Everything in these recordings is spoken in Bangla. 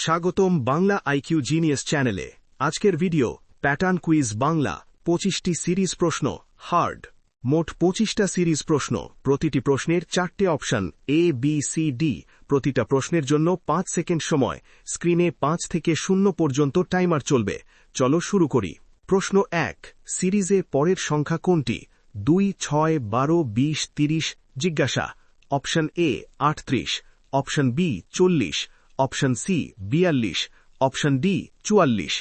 স্বাগতম বাংলা আইকিউ জিনিয়াস চ্যানেলে। আজকের ভিডিও প্যাটার্ন কুইজ বাংলা 25টি সিরিজ প্রশ্ন হার্ড। মোট 25টা সিরিজ প্রশ্ন, প্রতিটি প্রশ্নের 4টে option A B C D. প্রতিটা প্রশ্নের জন্য 5 সেকেন্ড সময়। স্ক্রিনে 5 থেকে 0 পর্যন্ত টাইমার চলবে। চলো শুরু করি। প্রশ্ন 1, সিরিজে পরের সংখ্যা কোনটি? 2, 6, 12, 20, 30। জিজ্ঞাসা। Option A 38, option B 40, option C 42, option D 44।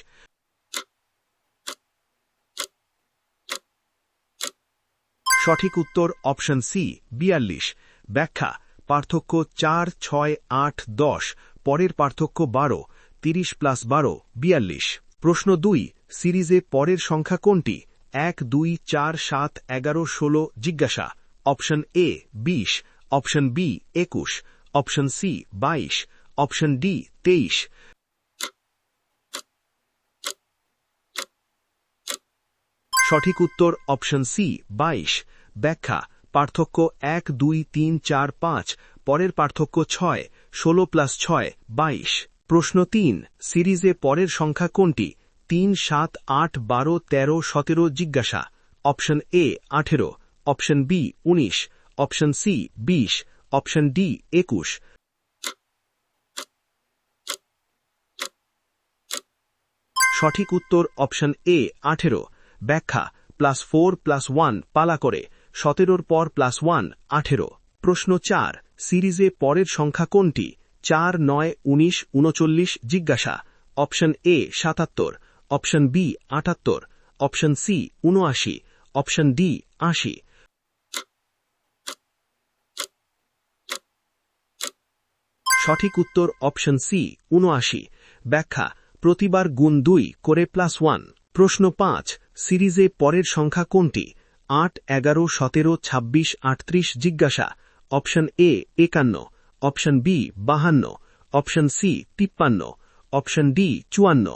সঠিক উত্তর অপশন সি 42। ব্যাখ্যা। পার্থক্য 4, 6, 8, 10, পরের পার্থক্য 12, 30 + 12, 42। প্রশ্ন 2, সিরিজে পরের সংখ্যা কোনটি? 1, 2, 4, 7, 11, 16। জিজ্ঞাসা। Option A 20, option B 21, option C 22, option D 23। সঠিক উত্তর অপশন সি 22। ব্যাখ্যা। পার্থক্য 1, 2, 3, 4, 5, পরের পার্থক্য 6, 16 + 6, 22। প্রশ্ন 3, সিরিজে পরের সংখ্যা কোনটি? 3, 7, 8, 12, 13, 17। জিজ্ঞাসা। Option A 18, option B 19, option C 20, option D 21। সঠিক উত্তর অপশন এ 18। ব্যাখ্যা। +4 + 1 পালা করে 17 পর +1 18। প্রশ্ন 4, সিরিজে পরের সংখ্যা কোনটি? 4, 9, 19, 39। জিজ্ঞাসা। Option A 77, option B 78, option C 79, option D 80। সঠিক উত্তর অপশন সি 79। ব্যাখ্যা। প্রতিবার গুণ 2 করে +1। প্রশ্ন 5, সিরিজে পরের সংখ্যা কোনটি? 8, 11, 17, 26, 38। জিজ্ঞাসা। Option A 51, option B 52, option C 53, option D 54।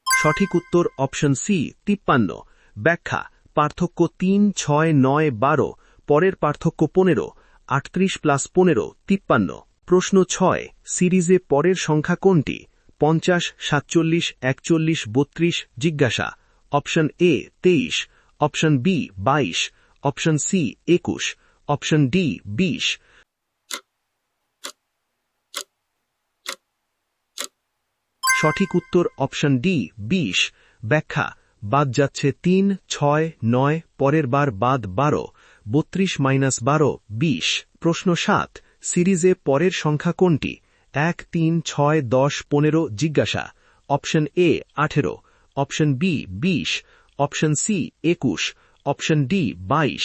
সঠিক উত্তর অপশন সি 53। ব্যাখ্যা। পার্থক্য 3, 6, 9, 12, পরের পার্থক্য 15, 38 + 15, 53। প্রশ্ন 6, সিরিজে পরের সংখ্যা কোনটি? 50, 47, 41, 32। জিজ্ঞাসা। Option A 23, option B 22, option C 21, option D 20। সঠিক উত্তর অপশন ডি 20। ব্যাখ্যা। বাদ যাচ্ছে 3, 6, 9, পরের বার বাদ 12, 32 - 12, 20। প্রশ্ন 7, সিরিজে পরের সংখ্যা কোনটি? 1, 3, 6, 10, 15। জিজ্ঞাসা। Option A 18, option B 20, option C 21, option D 22।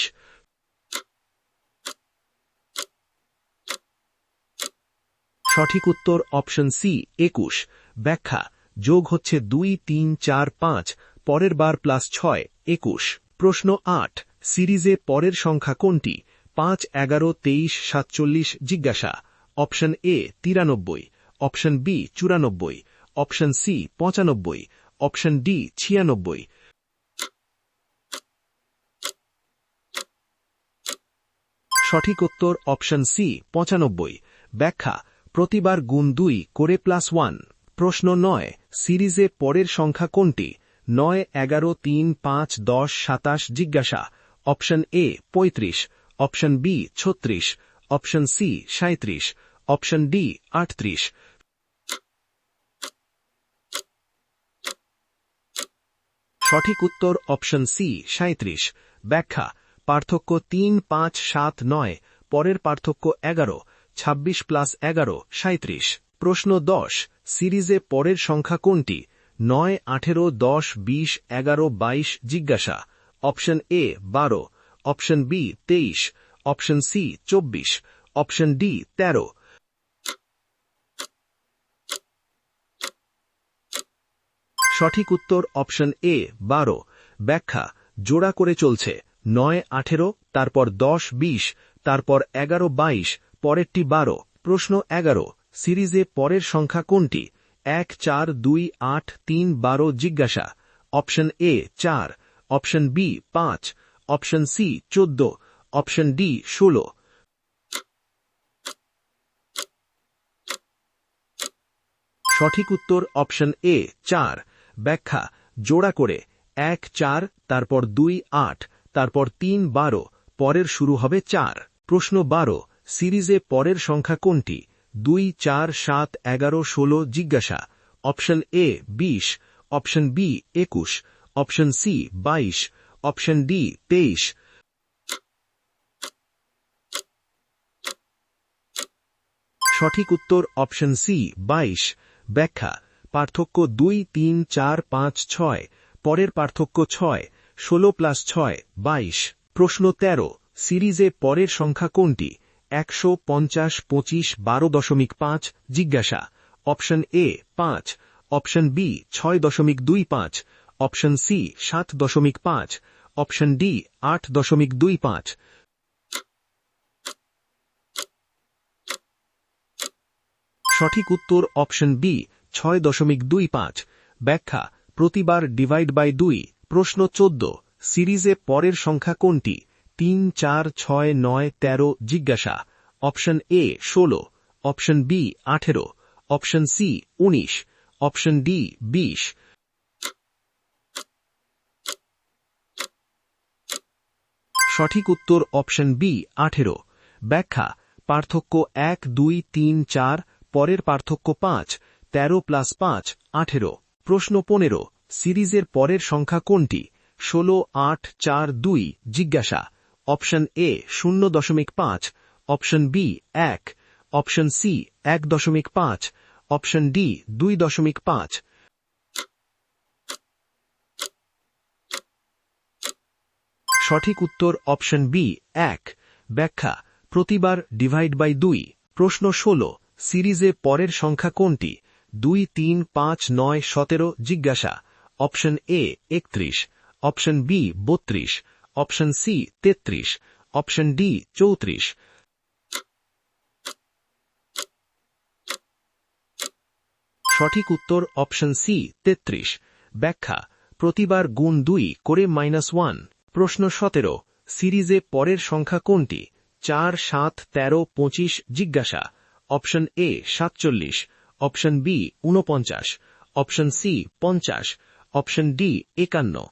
সঠিক উত্তর অপশন সি 21। ব্যাখ্যা। যোগ হচ্ছে 2, 3, 4, 5, পরের বার +6, 21। প্রশ্ন 8, সিরিজে পরের সংখ্যা কোনটি? 5, 11, 23, 47। জিজ্ঞাসা। Option A 93, option B 94, option C 95, option D 96। সঠিক উত্তর অপশন সি 95। ব্যাখ্যা। প্রতিবার গুণ 2 করে +1। প্রশ্ন 9, সিরিজে পরের সংখ্যা কোনটি? 9, 11, 3, 5, 10, 27। জিজ্ঞাসা। Option A 35, option B 36, option C 37, option D 38। সঠিক উত্তর অপশন সি 37। ব্যাখ্যা। পার্থক্য 3, 5, 7, 9, পরের পার্থক্য 11, 26 + 11, 37। প্রশ্ন 10, সিরিজে পরের সংখ্যা কোনটি? 9, 18, 10, 20, 11, 22। জিজ্ঞাসা। Option A 12, option B 23, option C 24, option D 13। সঠিক উত্তর অপশন এ 12। ব্যাখ্যা। জোড়া করে চলছে 9, 18, তারপর 10, 20, তারপর 11, 22, পরেরটি 12। প্রশ্ন 11, সিরিজে পরের সংখ্যা কোনটি? 1, 4, 2, 8, 3, 12। জিজ্ঞাসা। Option A 4, option B 5, option C 14, option D 16। সঠিক উত্তর অপশন এ 4। ব্যাখ্যা জোড়া করে 1 4, তারপর 2 8, তারপর 3 12, পরের শুরু হবে 4। প্রশ্ন 12, সিরিজে পরের সংখ্যা কোনটি? 2 4 7 11 16 জিজ্ঞাসা। Option A 20, option B 21, option C 22, option D 23। সঠিক উত্তর অপশন সি 22। ব্যাখ্যা পার্থক্য 2 3 4 5 6, পরের পার্থক্য 6, 16 + 6 22। প্রশ্ন 13, সিরিজে পরের সংখ্যা কোনটি? 100 50 25 12.5 জিজ্ঞাসা। Option A 5, option B 6.25, option C 7.5, option D 8.25। সঠিক উত্তর অপশন বি 6.25। ব্যাখ্যা প্রতিবার ডিভাইড বাই 2। প্রশ্ন 14, সিরিজে পরের সংখ্যা কোনটি? 3 4 6 9 13 জিজ্ঞাসা। Option A 16, option B 18, option C 19, option D 20। সঠিক উত্তর অপশন বি 18। ব্যাখ্যা পার্থক্য 1 2 3 4, পরের পার্থক্য 5, 13 + 5 18। প্রশ্ন 15, সিরিজের পরের সংখ্যা কোনটি? 16 8 4 2 জিজ্ঞাসা। Option A 0.5, option B 1, option C 1.5, option D 2.5। সঠিক উত্তর অপশন বি 1। ব্যাখ্যা প্রতিবার ডিভাইড বাই 2। প্রশ্ন 16, সিরিজে পরের সংখ্যা কোনটি? 2 3 5 9 17 জিজ্ঞাসা। Option A 31, option B 32, option C 33, option D 34। সঠিক উত্তর অপশন সি 33। ব্যাখ্যা প্রতিবার গুণ 2 করে -1। প্রশ্ন 17, সিরিজে পরের সংখ্যা কোনটি? 4 7 13 25 জিজ্ঞাসা। Option A 47, option B 49, option C 50, option D 51।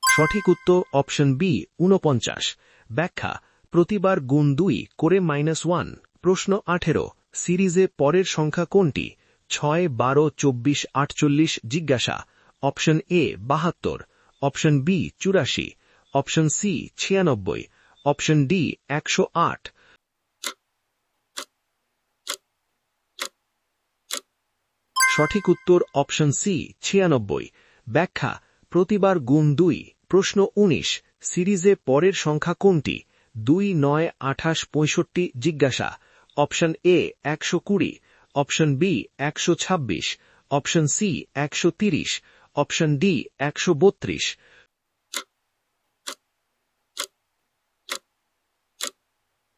সঠিক উত্তর অপশন বি 49। ব্যাখ্যা প্রতিবার গুণ 2 করে -1। প্রশ্ন 18, সিরিজে পরের সংখ্যা কোনটি? 6 12 24 48 জিজ্ঞাসা। Option A 72, option B 84, option C 96, option D 108। সঠিক উত্তর অপশন সি 96। ব্যাখ্যা প্রতিবার গুণ 2। প্রশ্ন 19, সিরিজে পরের সংখ্যা কোনটি? 2 9 28 65 জিজ্ঞাসা। Option A 120, option B 126, option C 130, option D 132।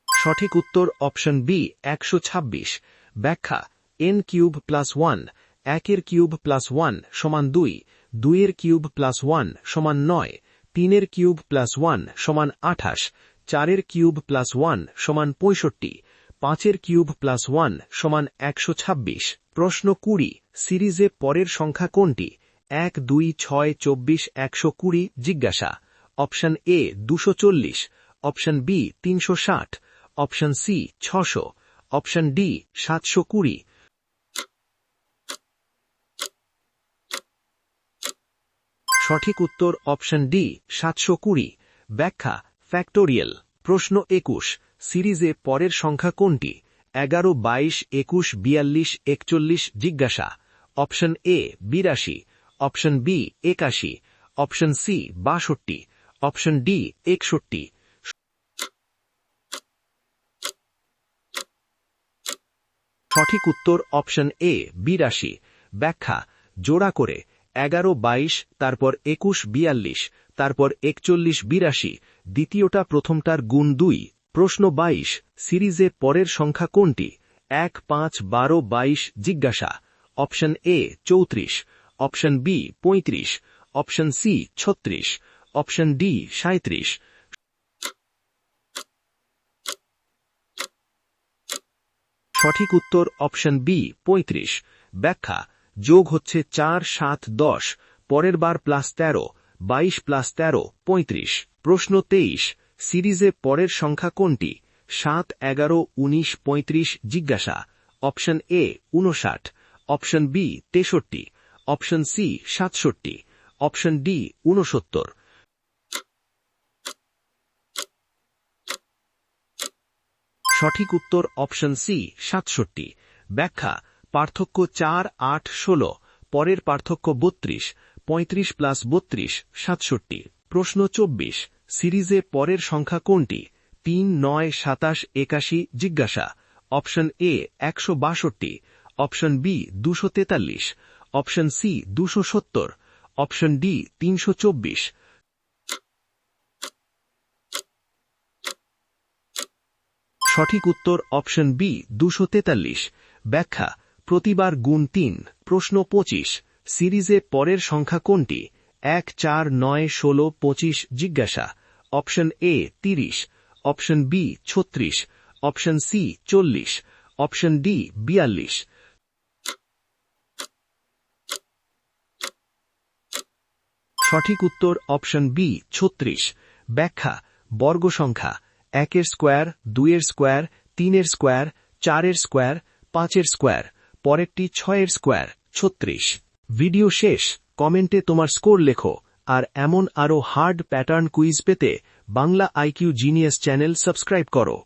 সঠিক উত্তর অপশন বি 126। ব্যাখ্যা n³ + 1, 1 কিউব + 1 সমান 2, 2 কিউব + 1 সমান 9, 3 কিউব + 1 সমান 28, 4 কিউব + 1 সমান 65, 5 কিউব + 1 সমান 126। প্রশ্ন 20, সিরিজে পরের সংখ্যা কোনটি? 1 2 6 24 120 জিজ্ঞাসা। Option A 240, option B 360, option C 600, option D 720। সঠিক উত্তর অপশন ডি 720। ব্যাখ্যা ফ্যাক্টোরিয়াল। প্রশ্ন 21, সিরিজে পরের সংখ্যা কোনটি? 11 22 21 42 41 জিজ্ঞাসা। Option A 82, option B 81, option C 62, option D 61। সঠিক উত্তর অপশন এ 82। ব্যাখ্যা জোড়া করে 11 22, তারপর 21 42, তারপর 41 82, দ্বিতীয়টা প্রথমটার গুণ 2। প্রশ্ন 22, সিরিজে পরের সংখ্যা কোনটি? 1 5 12 22 জিজ্ঞাসা। Option A 34, option B 35, option C 36, option D 37। সঠিক উত্তর অপশন বি 35। ব্যাখ্যা: যোগ হচ্ছে 4, 7, 10, পরের বার +13, 22 + 13, 35। প্রশ্ন 23, সিরিজে পরের সংখ্যা কোনটি? 7, 11, 19, 35। জিজ্ঞাসা: option A 59, option B 63, option C 67, option D 69। সঠিক উত্তর অপশন সি 67। ব্যাখ্যা: পার্থক্য 4, 8, 16, পরের পার্থক্য 32, 35 + 32, 67। প্রশ্ন 24, সিরিজে পরের সংখ্যা কোনটি? 3, 9, 27, 81। জিজ্ঞাসা: option A 162, option B 243, option C 270, option D 324। সঠিক উত্তর অপশন বি 243। ব্যাখ্যা: প্রতিবার গুণ 3। প্রশ্ন 25, সিরিজে পরের সংখ্যা কোনটি? 1, 4, 9, 16, 25। জিজ্ঞাসা: option A 30, option B 36, option C 40, option D 42। সঠিক উত্তর অপশন বি 36। ব্যাখ্যা: বর্গ সংখ্যা 1 এর স্কোয়ার, 2 এর স্কোয়ার, 3 এর স্কোয়ার, 4 এর স্কোয়ার, 5 এর স্কোয়ার, পরেরটি 6 এর স্কোয়ার, 36। ভিডিও শেষ। কমেন্টে তোমার স্কোর লেখো। আর এমন আরও হার্ড প্যাটার্ন কুইজ পেতে Bangla IQ genius channel subscribe করো।